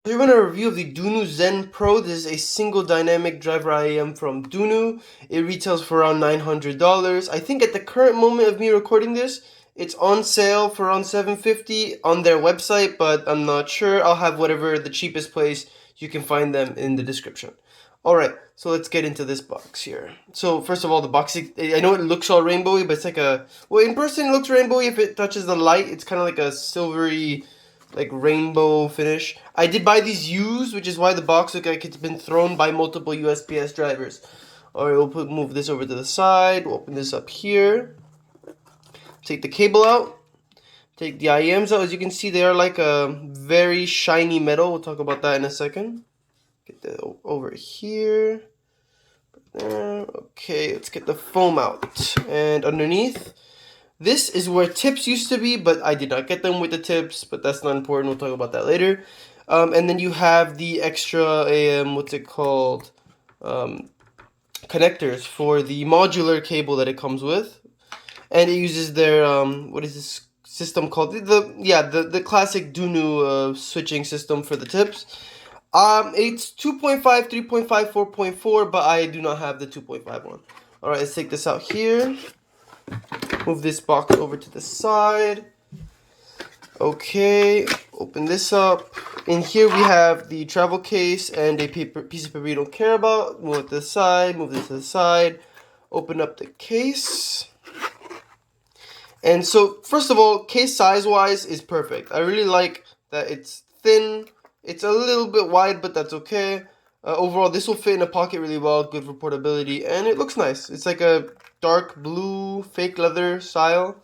We're going to review of the Dunu Zen Pro. This is a single dynamic driver IEM from Dunu. It retails for around $900. I think at the current moment of me recording this, it's on sale for around $750 on their website, but I'm not sure. I'll have whatever the cheapest place you can find them in the description. Alright, so let's get into this box here. So first of all, the box, I know it looks all rainbowy, but it's like a, well, in person it looks rainbowy. If it touches the light, it's kind of like a silvery, like rainbow finish. I did buy these used, which is why the box looks like it's been thrown by multiple USPS drivers. Alright, we'll move this over to the side. We'll open this up here. Take the cable out. Take the IEMs out. As you can see, they are like a very shiny metal. We'll talk about that in a second. Get that over here. There. Okay, let's get the foam out. And underneath, this is where tips used to be, but I did not get them with the tips, but that's not important. We'll talk about that later. And then you have the extra, what's it called? Connectors for the modular cable that it comes with. And it uses their, what is this system called? The classic Dunu switching system for the tips. It's 2.5, 3.5, 4.4, but I do not have the 2.5 one. Alright, let's take this out here. Move this box over to the side. Okay, open this up. In here we have the travel case and a piece of paper you don't care about. Move it to the side, move this to the side. Open up the case. And so, first of all, case size-wise is perfect. I really like that it's thin. It's a little bit wide, but that's okay. Overall, this will fit in a pocket really well, good for portability, and it looks nice. It's like a dark blue fake leather style.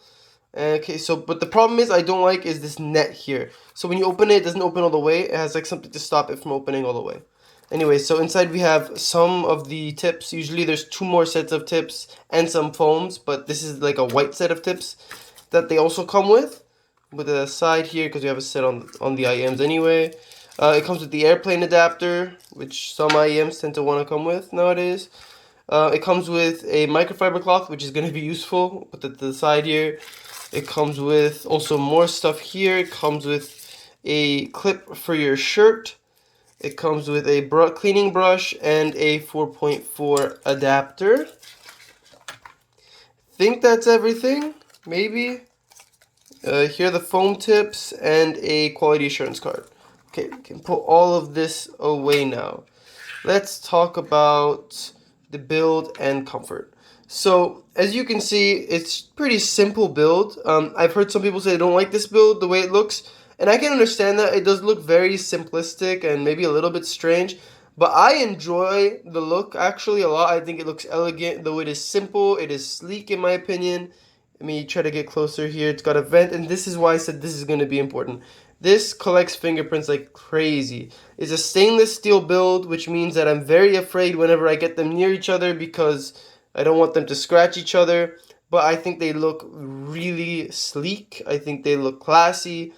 Okay, so, but the problem is I don't like is this net here. So when you open it, it doesn't open all the way. It has like something to stop it from opening all the way. Anyway, so inside we have some of the tips. Usually there's 2 more sets of tips and some foams, but this is like a white set of tips that they also come with a side here because we have a set on the IEMs anyway. It comes with the airplane adapter, which some IEMs tend to want to come with nowadays. It comes with a microfiber cloth, which is going to be useful. Put that to the side here. It comes with also more stuff here. It comes with a clip for your shirt. It comes with a cleaning brush and a 4.4 adapter. Think that's everything, maybe. Here are the foam tips and a quality assurance card. Okay, we can put all of this away now. Let's talk about the build and comfort. So, as you can see, it's pretty simple build. I've heard some people say they don't like this build, the way it looks, and I can understand that. It does look very simplistic and maybe a little bit strange, but I enjoy the look actually a lot. I think it looks elegant, though it is simple, it is sleek in my opinion. Let me try to get closer here. It's got a vent, and this is why I said this is going to be important. This collects fingerprints like crazy. It's a stainless steel build, which means that I'm very afraid whenever I get them near each other because I don't want them to scratch each other. But I think they look really sleek. I think they look classy.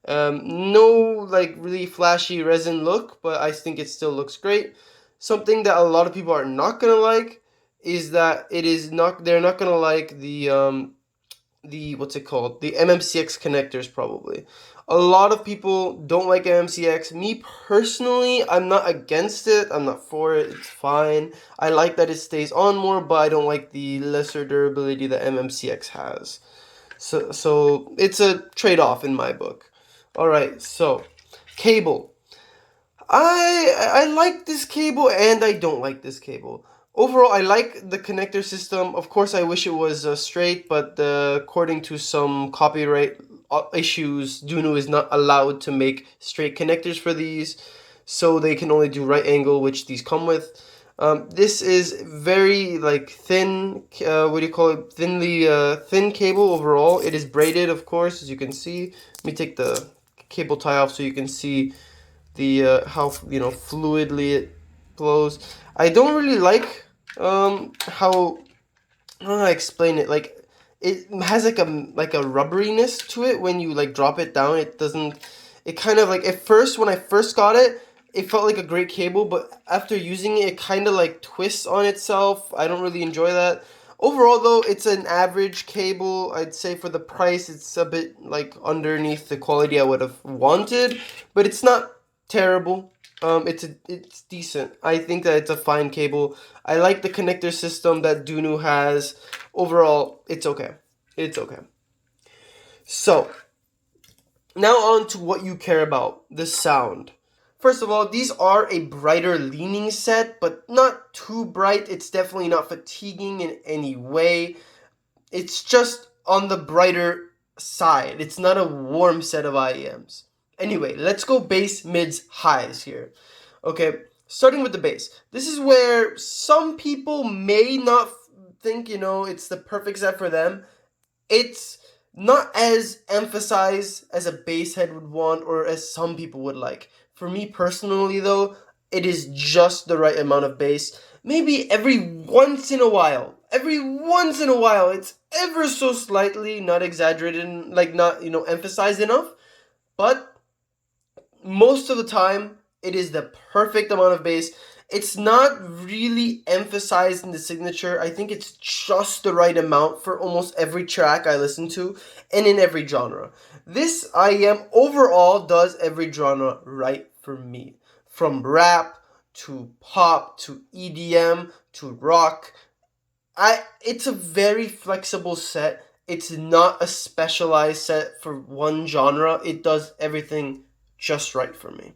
No like really flashy resin look, but I think it still looks great. Something that a lot of people are not gonna like is that they're not gonna like the what's it called, the MMCX connectors. Probably a lot of people don't like MMCX. Me personally, I'm not against it, I'm not for it, it's fine. I like that it stays on more, but I don't like the lesser durability that MMCX has. So it's a trade-off in my book. Alright, so cable. I like this cable and I don't like this cable. Overall, I like the connector system. Of course, I wish it was straight, but according to some copyright issues, Dunu is not allowed to make straight connectors for these, so they can only do right angle, which these come with. This is very like thin, what do you call it? Thin cable overall. It is braided, of course, as you can see. Let me take the cable tie off so you can see the how fluidly it flows. I don't really like how I don't know how to explain it. Like it has like a rubberiness to it when you like drop it down. It doesn't. It kind of like at first when I first got it, it felt like a great cable, but after using it, it kind of like twists on itself. I don't really enjoy that. Overall, though, it's an average cable. I'd say for the price, it's a bit like underneath the quality I would have wanted, but it's not terrible. It's decent. I think that it's a fine cable. I like the connector system that Dunu has. Overall, it's okay. It's okay. So, now on to what you care about, the sound. First of all, these are a brighter leaning set, but not too bright. It's definitely not fatiguing in any way. It's just on the brighter side. It's not a warm set of IEMs. Anyway, let's go bass, mids, highs here. Okay, starting with the bass. This is where some people may not think, it's the perfect set for them. It's not as emphasized as a bass head would want or as some people would like. For me personally, though, it is just the right amount of bass. Maybe every once in a while, it's ever so slightly, not exaggerated, like not, emphasized enough. But most of the time, it is the perfect amount of bass. It's not really emphasized in the signature. I think it's just the right amount for almost every track I listen to and in every genre. This IEM overall does every genre right for me. From rap to pop to EDM to rock. It's a very flexible set. It's not a specialized set for one genre. It does everything just right for me.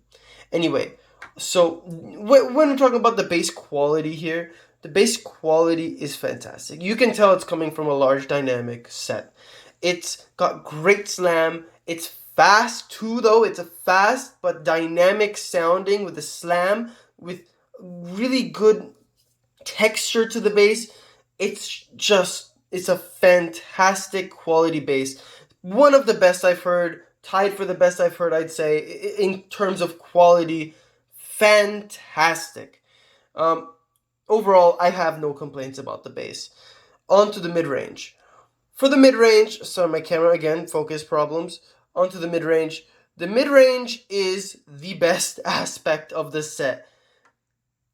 Anyway, so when we're talking about the bass quality here, the bass quality is fantastic. You can tell it's coming from a large dynamic set. It's got great slam. It's fast too, though. It's a fast but dynamic sounding with the slam, with really good texture to the bass. It's a fantastic quality bass. One of the best I've heard, tied for the best I've heard, I'd say, in terms of quality. Fantastic. Overall, I have no complaints about the bass. On to the mid-range. For the mid-range, sorry, my camera again, focus problems. On to the mid-range. The mid-range is the best aspect of the set.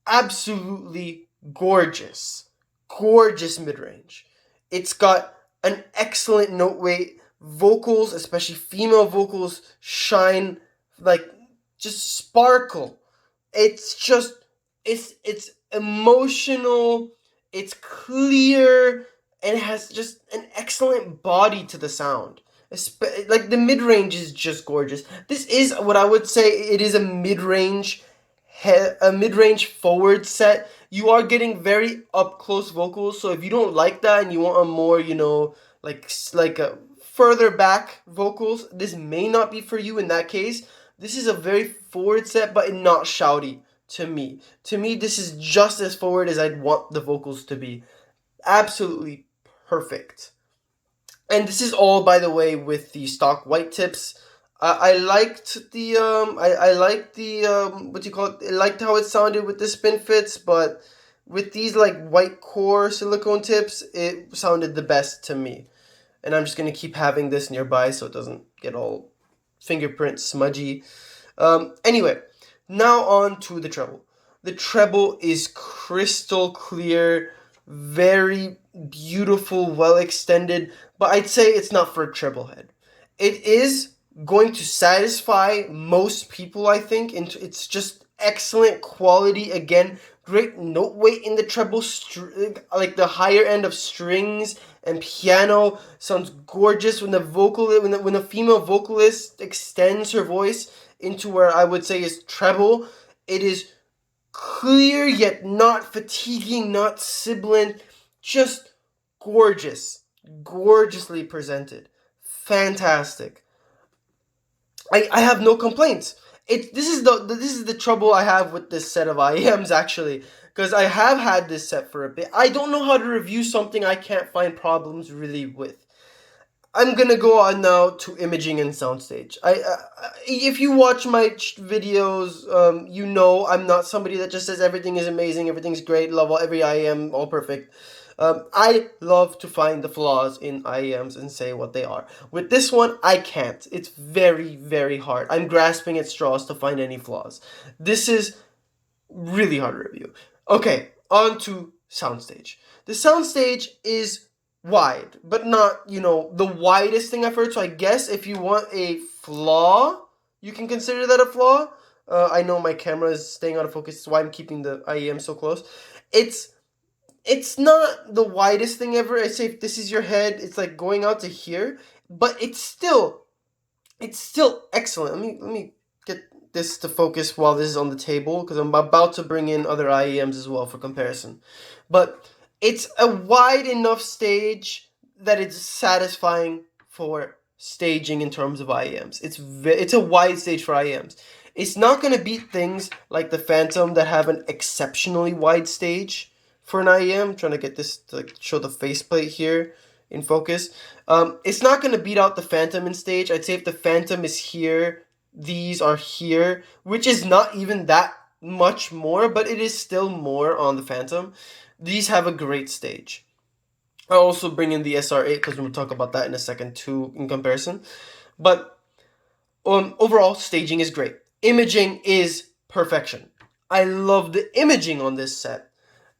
Absolutely gorgeous. Gorgeous mid-range. It's got an excellent note weight. Vocals, especially female vocals, shine, like, just sparkle. It's emotional, it's clear, and it has just an excellent body to the sound. Like, the mid-range is just gorgeous. This is what I would say, it is a mid-range forward set. You are getting very up close vocals, so if you don't like that and you want a more, like a further back vocals, this may not be for you in that case. This is a very forward set, but not shouty to me. To me, this is just as forward as I'd want the vocals to be. Absolutely perfect. And this is all, by the way, with the stock white tips. I liked the I liked the what do you call it? I liked how it sounded with the spin fits, but with these like white core silicone tips, it sounded the best to me. And I'm just gonna keep having this nearby so it doesn't get all fingerprint smudgy. Anyway, now on to the treble. The treble is crystal clear, very beautiful, well extended, but I'd say it's not for a treble head. It is going to satisfy most people, I think. It's just excellent quality. Again, great note weight in the treble, like the higher end of strings and piano sounds gorgeous when the female vocalist extends her voice into where I would say is treble. It is clear yet not fatiguing, not sibilant, just gorgeous, gorgeously presented, fantastic. I have no complaints. This is the trouble I have with this set of IEMs, actually, because I have had this set for a bit. I don't know how to review something I can't find problems really with. I'm gonna go on now to imaging and soundstage. If you watch my videos, you know I'm not somebody that just says everything is amazing, everything's great, love every IEM, all perfect. I love to find the flaws in IEMs and say what they are. With this one, I can't. It's very, very hard. I'm grasping at straws to find any flaws. This is really hard to review. Okay, on to soundstage. The soundstage is wide, but not, the widest thing I've heard. So I guess if you want a flaw, you can consider that a flaw. I know my camera is staying out of focus. That's why I'm keeping the IEM so close. It's not the widest thing ever. I say if this is your head, it's like going out to here, but it's still excellent. Let me get this to focus while this is on the table, because I'm about to bring in other IEMs as well for comparison. But it's a wide enough stage that it's satisfying for staging in terms of IEMs. It's a wide stage for IEMs. It's not going to beat things like the Phantom that have an exceptionally wide stage for an IEM. I'm trying to get this to like show the faceplate here in focus. It's not going to beat out the Phantom in stage. I'd say if the Phantom is here, these are here, which is not even that much more, but it is still more on the Phantom. These have a great stage. I'll also bring in the SR8 because we'll talk about that in a second too in comparison. But overall, staging is great. Imaging is perfection. I love the imaging on this set.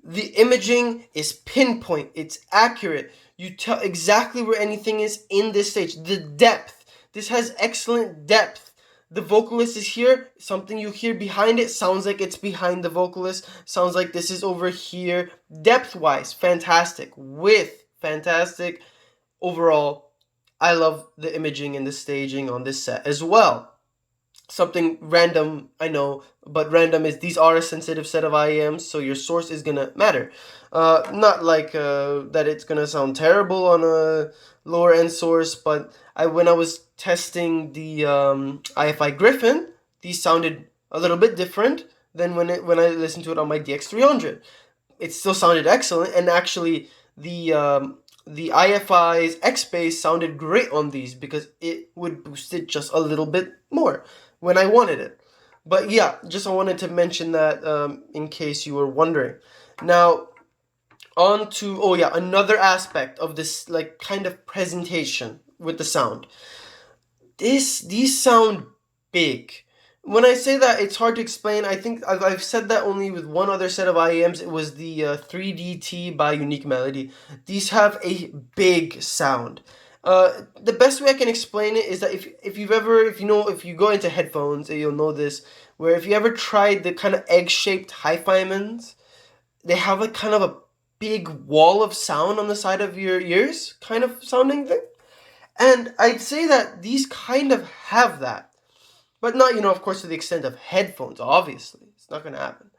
The imaging is pinpoint. It's accurate. You tell exactly where anything is in this stage. The depth. This has excellent depth. The vocalist is here. Something you hear behind it sounds like it's behind the vocalist. Sounds like this is over here. Depth-wise, fantastic. Width, fantastic. Overall, I love the imaging and the staging on this set as well. Something random, I know, but random is these are a sensitive set of IEMs, so your source is gonna matter. Not like that it's gonna sound terrible on a lower end source, but when I was testing the IFI Griffin, these sounded a little bit different than when I listened to it on my DX300. It still sounded excellent, and actually the IFI's X bass sounded great on these because it would boost it just a little bit more when I wanted it. But yeah, just I wanted to mention that in case you were wondering. Now, on to, oh yeah, another aspect of this like kind of presentation with the sound. These sound big. When I say that, it's hard to explain. I think I've said that only with one other set of IEMs. It was the 3DT by Unique Melody. These have a big sound. The best way I can explain it is that if you go into headphones, you'll know this, where if you ever tried the kind of egg-shaped hi-fi-mans, they have like kind of a big wall of sound on the side of your ears, kind of sounding thing. And I'd say that these kind of have that. But not, of course, to the extent of headphones, obviously. It's not going to happen.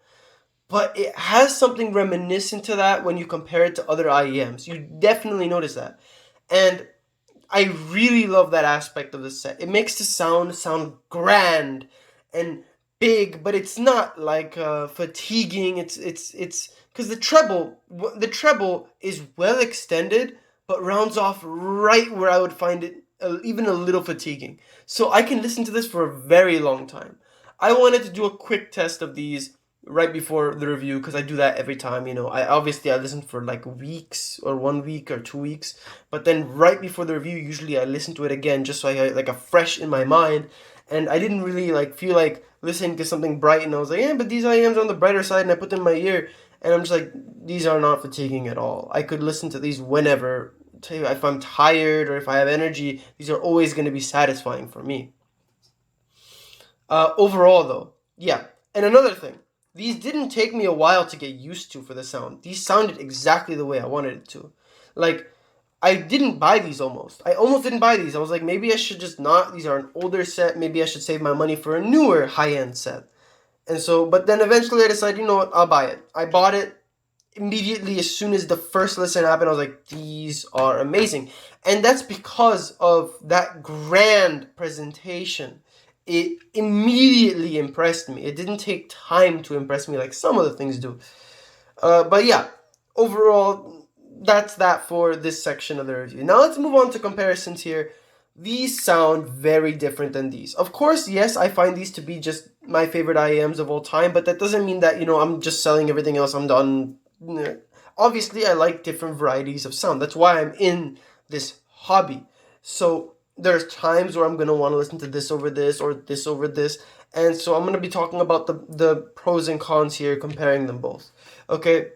But it has something reminiscent to that when you compare it to other IEMs. You definitely notice that. And I really love that aspect of the set. It makes the sound grand and big, but it's not like fatiguing. It's because the treble is well extended, but rounds off right where I would find it even a little fatiguing. So I can listen to this for a very long time. I wanted to do a quick test of these right before the review because I do that every time. I listen for like weeks or 1 week or 2 weeks, but then right before the review, usually I listen to it again just so I had like a fresh in my mind. And I didn't really like feel like listening to something bright, and I was like, yeah, but these IEMs are on the brighter side, and I put them in my ear, and I'm just like, these are not fatiguing at all. I could listen to these whenever. If I'm tired or if I have energy, these are always going to be satisfying for me. Overall, though, yeah. And another thing, these didn't take me a while to get used to for the sound. These sounded exactly the way I wanted it to. Like, I didn't buy these almost. I almost didn't buy these. I was like, maybe I should just not. These are an older set. Maybe I should save my money for a newer high-end set. And so, but then eventually I decided, you know what, I'll buy it. I bought it. Immediately, as soon as the first listen happened, I was like, these are amazing. And that's because of that grand presentation. It immediately impressed me. It didn't take time to impress me like some of the things do. But yeah, overall, that's that for this section of the review. Now let's move on to comparisons here. These sound very different than these. Of course, yes, I find these to be just my favorite IEMs of all time, but that doesn't mean that, I'm just selling everything else. I'm done. Obviously, I like different varieties of sound. That's why I'm in this hobby. So there's times where I'm going to want to listen to this over this or this over this. And so I'm going to be talking about the pros and cons here, comparing them both. Okay,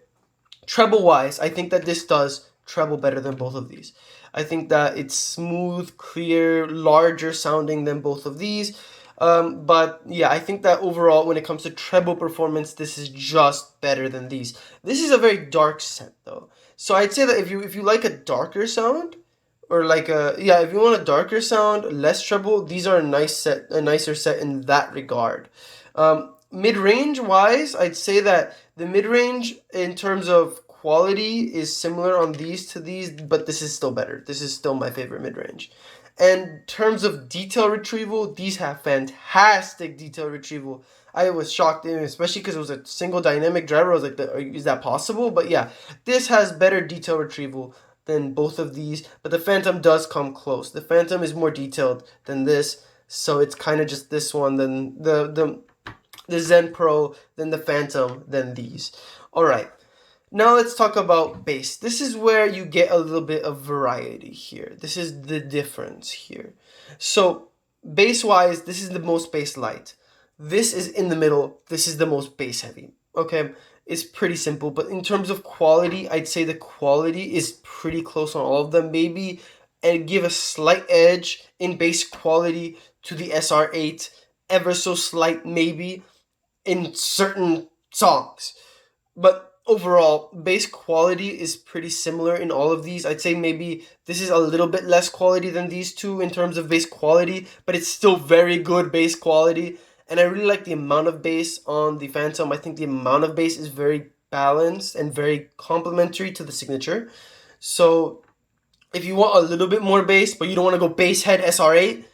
treble-wise, I think that this does treble better than both of these. I think that it's smooth, clear, larger sounding than both of these. But yeah, I think that overall, when it comes to treble performance, this is just better than these. This is a very dark set though. So I'd say that if you like a darker sound, or like if you want a darker sound, less treble, these are a nicer set in that regard. Mid-range wise, I'd say that the mid-range in terms of quality is similar on these to these, but this is still better. This is still my favorite mid-range. And in terms of detail retrieval, these have fantastic detail retrieval. I was shocked, especially because it was a single dynamic driver. I was like, is that possible? But yeah, this has better detail retrieval than both of these. But the Phantom does come close. The Phantom is more detailed than this, so it's kind of just this one, then the Zen Pro, then the Phantom, then these. All right. Now let's talk about bass. This is where you get a little bit of variety here. This is the difference here. So bass-wise, this is the most bass light. This is in the middle. This is the most bass heavy. Okay, it's pretty simple. But in terms of quality, I'd say the quality is pretty close on all of them. Maybe and give a slight edge in bass quality to the SR8. Ever so slight, maybe, in certain songs. But overall, bass quality is pretty similar in all of these. I'd say maybe this is a little bit less quality than these two in terms of bass quality, but it's still very good bass quality. And I really like the amount of bass on the Phantom. I think the amount of bass is very balanced and very complementary to the signature. So if you want a little bit more bass, but you don't want to go bass head SR8,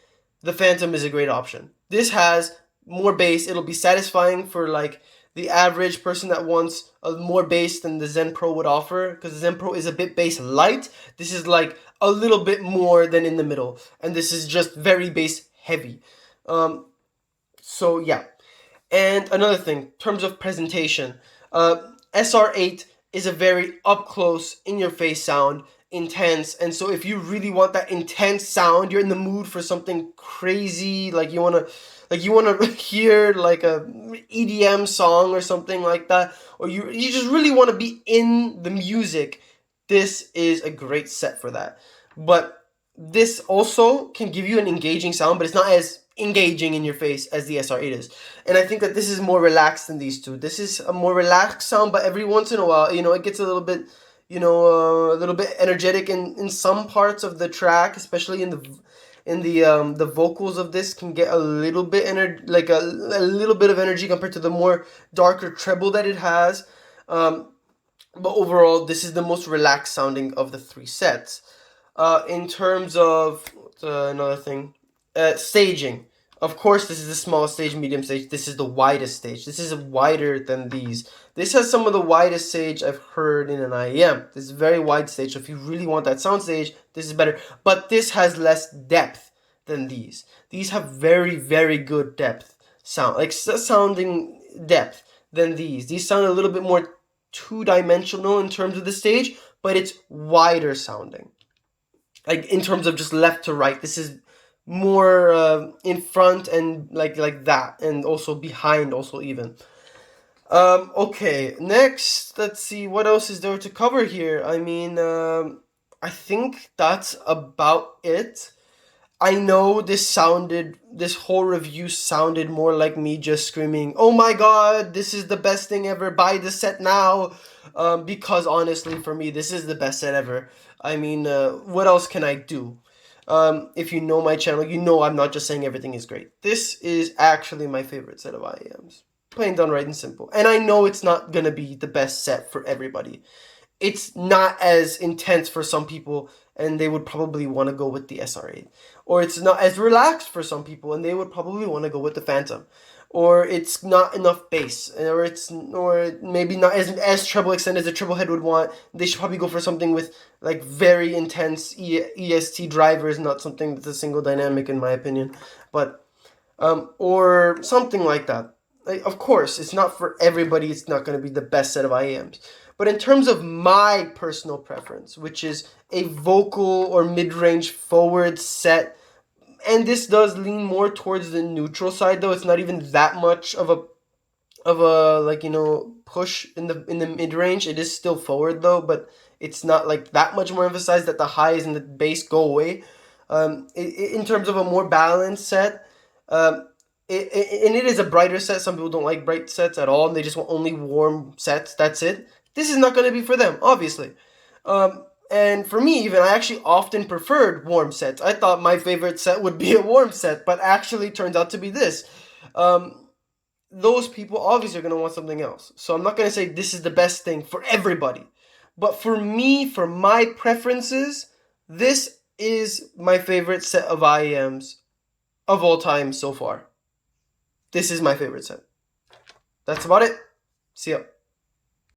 the Phantom is a great option. This has more bass. It'll be satisfying for like the average person that wants a more bass than the Zen Pro would offer, because the Zen Pro is a bit bass light. This is like a little bit more than in the middle, and this is just very bass heavy. So yeah. And another thing, in terms of presentation, SR8 is a very up close, in your face sound, intense. And so if you really want that intense sound, you're in the mood for something crazy, like you want to hear like a EDM song or something like that, or you just really want to be in the music, this is a great set for that. But this also can give you an engaging sound, but it's not as engaging in your face as the SR8 is. And I think that this is more relaxed than these two. This is a more relaxed sound, but every once in a while, it gets a little bit, a little bit energetic in some parts of the track, especially in the vocals of this can get a little bit a little bit of energy compared to the more darker treble that it has. But overall, this is the most relaxed sounding of the three sets. In terms of another thing, staging. Of course, this is the smallest stage, medium stage. This is the widest stage. This is wider than these. This has some of the widest stage I've heard in an IEM. This is a very wide stage, so if you really want that sound stage, this is better. But this has less depth than these. These have very, very good depth sound, like sounding depth than these. These sound a little bit more two-dimensional in terms of the stage, but it's wider sounding. Like in terms of just left to right, this is more in front and like that, and also behind, also even. Okay, next, let's see, what else is there to cover here? I mean, I think that's about it. I know this whole review sounded more like me just screaming, "Oh my god, this is the best thing ever, buy the set now," because honestly, for me, this is the best set ever. I mean, what else can I do? If you know my channel, you know I'm not just saying everything is great. This is actually my favorite set of IEMs. Plain done, right and simple. And I know it's not gonna be the best set for everybody. It's not as intense for some people, and they would probably want to go with the SR8. Or it's not as relaxed for some people, and they would probably want to go with the Phantom. Or it's not enough bass, or maybe not as treble extended as a treble head would want. They should probably go for something with like very intense EST drivers, not something that's a single dynamic, in my opinion. But or something like that. Like, of course, it's not for everybody. It's not going to be the best set of IEMs. But in terms of my personal preference, which is a vocal or mid-range forward set, and this does lean more towards the neutral side, though it's not even that much of a push in the mid-range. It is still forward though, but it's not like that much more emphasized that the highs and the bass go away. In terms of a more balanced set, and it is a brighter set. Some people don't like bright sets at all, and they just want only warm sets. That's it. This is not going to be for them, obviously. And for me, even, I actually often preferred warm sets. I thought my favorite set would be a warm set, but actually turns out to be this. Those people obviously are going to want something else. So I'm not going to say this is the best thing for everybody. But for me, for my preferences, this is my favorite set of IEMs of all time so far. This is my favorite set. That's about it. See ya.